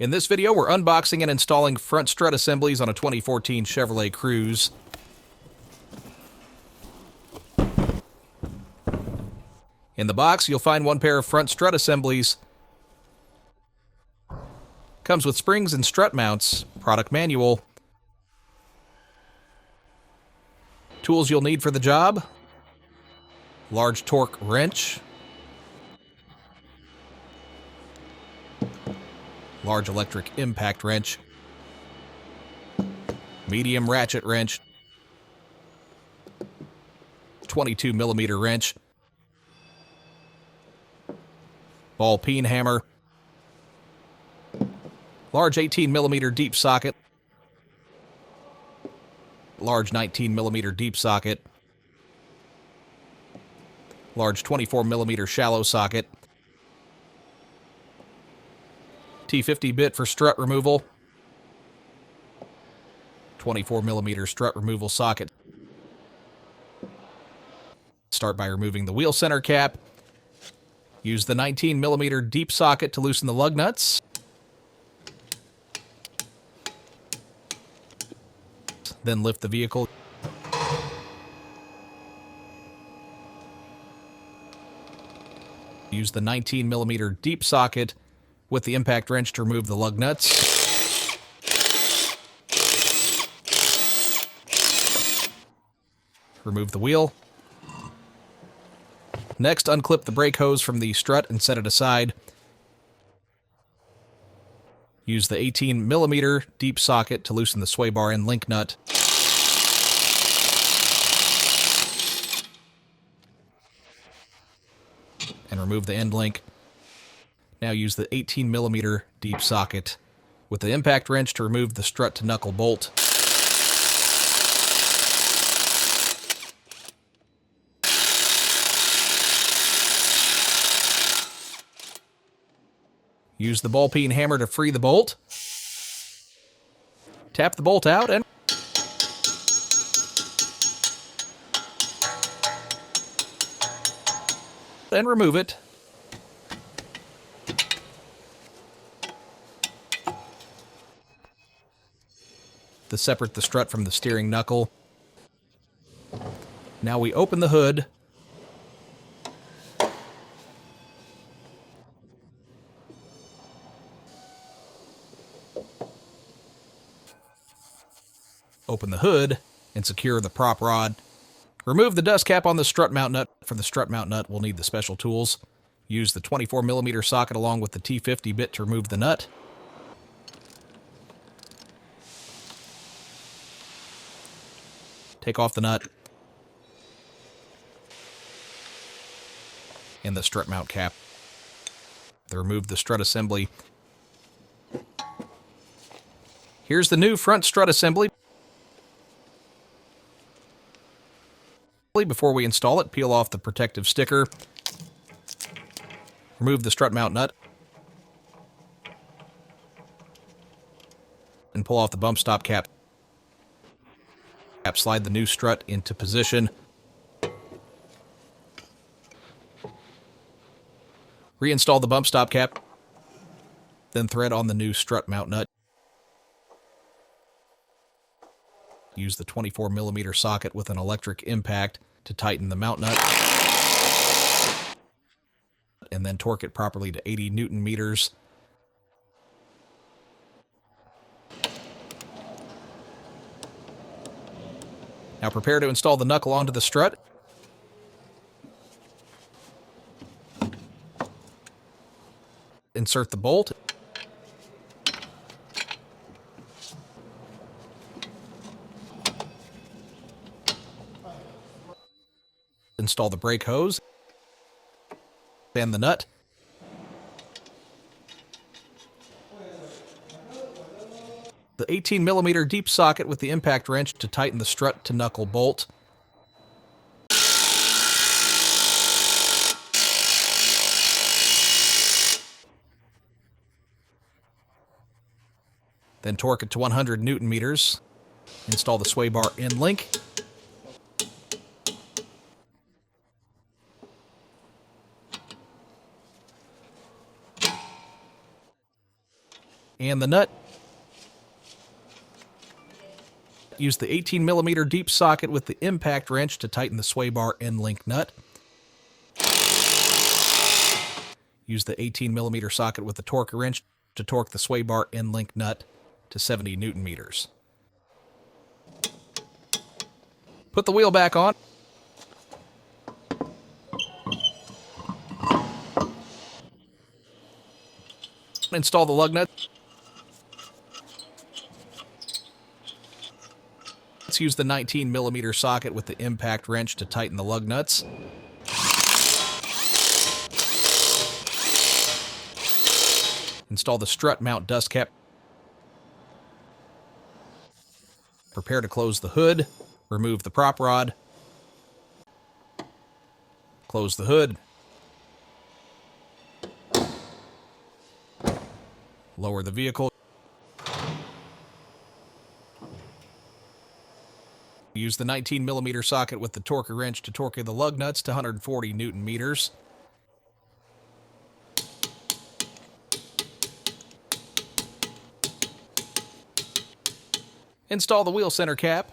In this video, we're unboxing and installing front strut assemblies on a 2014 Chevrolet Cruze. In the box, you'll find one pair of front strut assemblies. Comes with springs and strut mounts, product manual. Tools you'll need for the job: large torque wrench, large electric impact wrench, medium ratchet wrench, 22mm wrench, ball-peen hammer, large 18mm deep socket, large 19mm deep socket, large 24mm shallow socket, T50 bit for strut removal, 24mm strut removal socket. Start by removing the wheel center cap. Use the 19mm deep socket to loosen the lug nuts. Then lift the vehicle. Use the 19mm deep socket with the impact wrench to remove the lug nuts. Remove the wheel. Next, unclip the brake hose from the strut and set it aside. Use the 18mm deep socket to loosen the sway bar and link nut. And remove the end link. Now use the 18mm deep socket with the impact wrench to remove the strut to knuckle bolt. Use the ball-peen hammer to free the bolt. Tap the bolt out and remove it. Separate the strut from the steering knuckle. Now we open the hood. Open the hood and secure the prop rod. Remove the dust cap on the strut mount nut. For the strut mount nut, we'll need the special tools. Use the 24mm socket along with the T50 bit to remove the nut. Take off the nut and the strut mount cap. Remove the strut assembly. Here's the new front strut assembly. Before we install it, peel off the protective sticker. Remove the strut mount nut and pull off the bump stop cap. Slide the new strut into position. Reinstall the bump stop cap. Then thread on the new strut mount nut. Use the 24mm socket with an electric impact to tighten the mount nut. And then torque it properly to 80 Newton meters. Now prepare to install the knuckle onto the strut. Insert the bolt. Install the brake hose. And the nut. The 18mm deep socket with the impact wrench to tighten the strut to knuckle bolt. Then torque it to 100 Newton meters. Install the sway bar end link. and the nut. Use the 18mm deep socket with the impact wrench to tighten the sway bar end link nut. Use the 18mm socket with the torque wrench to torque the sway bar end link nut to 70 Newton meters. Put the wheel back on. Install the lug nuts. Let's use the 19mm socket with the impact wrench to tighten the lug nuts. Install the strut mount dust cap. Prepare to close the hood. Remove the prop rod. Close the hood. Lower the vehicle. Use the 19mm socket with the torque wrench to torque the lug nuts to 140 Newton meters. Install the wheel center cap.